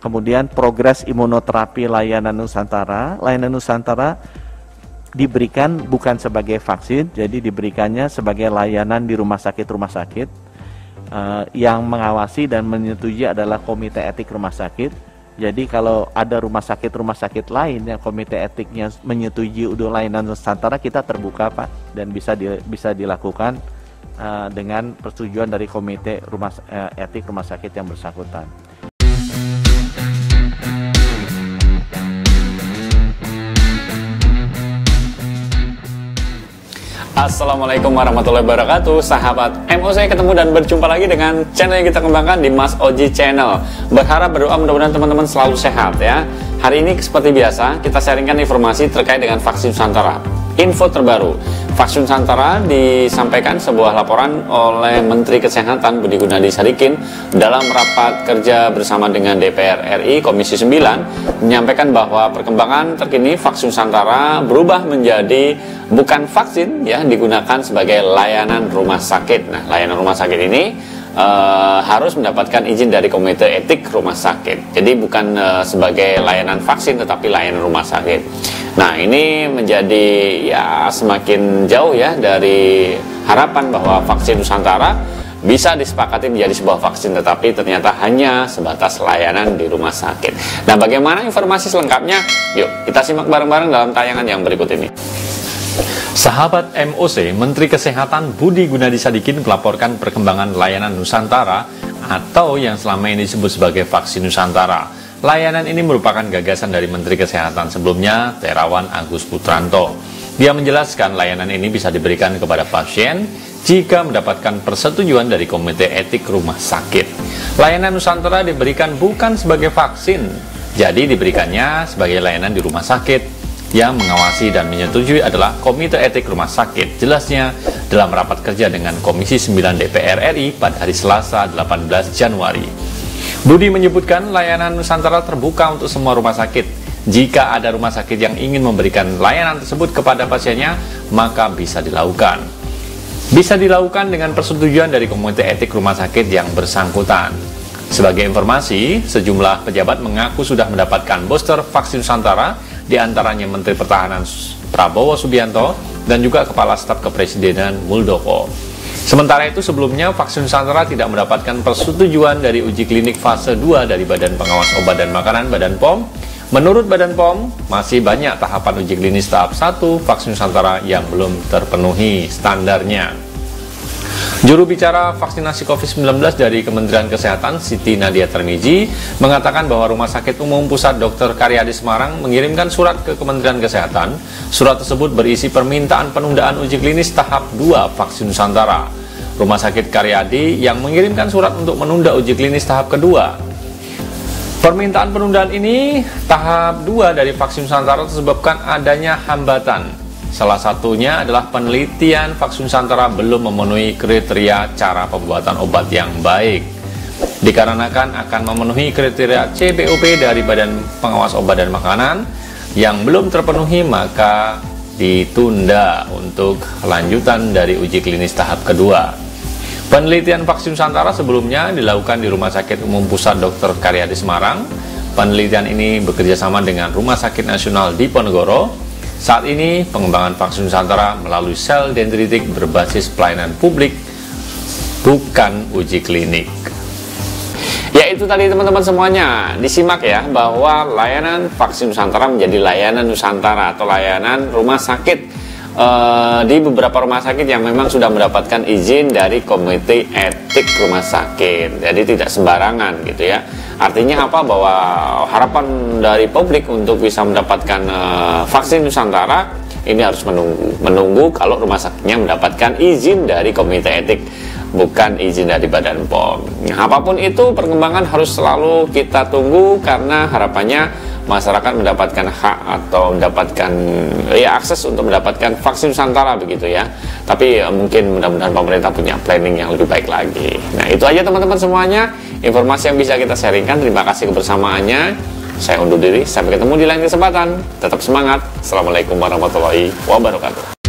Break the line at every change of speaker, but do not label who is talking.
Kemudian progres imunoterapi layanan Nusantara. Layanan Nusantara diberikan bukan sebagai vaksin, jadi diberikannya sebagai layanan di rumah sakit. Yang mengawasi dan menyetujui adalah Komite Etik Rumah Sakit. Jadi kalau ada rumah sakit lain yang komite etiknya menyetujui untuk layanan Nusantara, kita terbuka Pak, dan bisa dilakukan dengan persetujuan dari Komite Etik Rumah Sakit yang bersangkutan.
Assalamualaikum warahmatullahi wabarakatuh, sahabat MOC, ketemu dan berjumpa lagi dengan channel yang kita kembangkan di Mas Oji Channel. Berharap berdoa mudah-mudahan teman-teman selalu sehat ya. Hari ini seperti biasa kita sharingkan informasi terkait dengan vaksin Nusantara. Info terbaru, vaksin Nusantara disampaikan sebuah laporan oleh Menteri Kesehatan Budi Gunadi Sadikin dalam rapat kerja bersama dengan DPR RI Komisi 9, menyampaikan bahwa perkembangan terkini vaksin Nusantara berubah menjadi bukan vaksin ya, digunakan sebagai layanan rumah sakit. Nah, layanan rumah sakit ini harus mendapatkan izin dari Komite Etik Rumah Sakit. Jadi bukan sebagai layanan vaksin tetapi layanan rumah sakit. Nah, ini menjadi ya semakin jauh ya dari harapan bahwa vaksin Nusantara bisa disepakati menjadi sebuah vaksin, tetapi ternyata hanya sebatas layanan di rumah sakit. Nah, bagaimana informasi selengkapnya? Yuk kita simak bareng-bareng dalam tayangan yang berikut ini.
Sahabat MOC, Menteri Kesehatan Budi Gunadi Sadikin melaporkan perkembangan layanan Nusantara atau yang selama ini disebut sebagai vaksin Nusantara. Layanan ini merupakan gagasan dari Menteri Kesehatan sebelumnya, Terawan Agus Putranto. Dia menjelaskan layanan ini bisa diberikan kepada pasien jika mendapatkan persetujuan dari Komite Etik Rumah Sakit. Layanan Nusantara diberikan bukan sebagai vaksin, jadi diberikannya sebagai layanan di rumah sakit. Yang mengawasi dan menyetujui adalah Komite Etik Rumah Sakit. Jelasnya dalam rapat kerja dengan Komisi 9 DPR RI pada hari Selasa 18 Januari. Budi menyebutkan layanan Nusantara terbuka untuk semua rumah sakit. Jika ada rumah sakit yang ingin memberikan layanan tersebut kepada pasiennya, maka bisa dilakukan. Bisa dilakukan dengan persetujuan dari Komite Etik Rumah Sakit yang bersangkutan. Sebagai informasi, sejumlah pejabat mengaku sudah mendapatkan booster vaksin Nusantara, di antaranya Menteri Pertahanan Prabowo Subianto dan juga Kepala Staf Kepresidenan Muldoko. Sementara itu sebelumnya vaksin Nusantara tidak mendapatkan persetujuan dari uji klinik fase 2 dari Badan Pengawas Obat dan Makanan Badan POM. Menurut Badan POM, masih banyak tahapan uji klinis tahap 1 vaksin Nusantara yang belum terpenuhi standarnya. Juru bicara vaksinasi COVID-19 dari Kementerian Kesehatan, Siti Nadia Tarmizi, mengatakan bahwa Rumah Sakit Umum Pusat Dr. Karyadi Semarang mengirimkan surat ke Kementerian Kesehatan. Surat tersebut berisi permintaan penundaan uji klinis tahap 2 vaksin Nusantara. Rumah Sakit Karyadi yang mengirimkan surat untuk menunda uji klinis tahap kedua. Permintaan penundaan ini tahap 2 dari vaksin Nusantara disebabkan adanya hambatan. Salah satunya adalah penelitian vaksin Nusantara belum memenuhi kriteria cara pembuatan obat yang baik. Dikarenakan akan memenuhi kriteria CBOP dari Badan Pengawas Obat dan Makanan yang belum terpenuhi, maka ditunda untuk lanjutan dari uji klinis tahap kedua. Penelitian vaksin Nusantara sebelumnya dilakukan di Rumah Sakit Umum Pusat Dr. Karyadi Semarang. Penelitian ini bekerjasama dengan Rumah Sakit Nasional Diponegoro. Saat ini pengembangan vaksin Nusantara melalui sel dendritik berbasis pelayanan publik, bukan uji klinik.
Ya, itu tadi teman-teman semuanya, disimak ya bahwa layanan vaksin Nusantara menjadi layanan Nusantara atau layanan rumah sakit di beberapa rumah sakit yang memang sudah mendapatkan izin dari Komite Etik Rumah Sakit. Jadi tidak sembarangan gitu ya. Artinya apa? Bahwa harapan dari publik untuk bisa mendapatkan vaksin Nusantara ini harus menunggu kalau rumah sakitnya mendapatkan izin dari Komite Etik, bukan izin dari Badan POM. Nah, apapun itu perkembangan harus selalu kita tunggu karena harapannya masyarakat mendapatkan hak atau mendapatkan ya akses untuk mendapatkan vaksin Nusantara begitu ya. Tapi mungkin mudah-mudahan pemerintah punya planning yang lebih baik lagi. Nah, itu aja teman-teman semuanya, informasi yang bisa kita sharingkan. Terima kasih kebersamaannya. Saya undur diri, sampai ketemu di lain kesempatan. Tetap semangat. Assalamualaikum warahmatullahi wabarakatuh.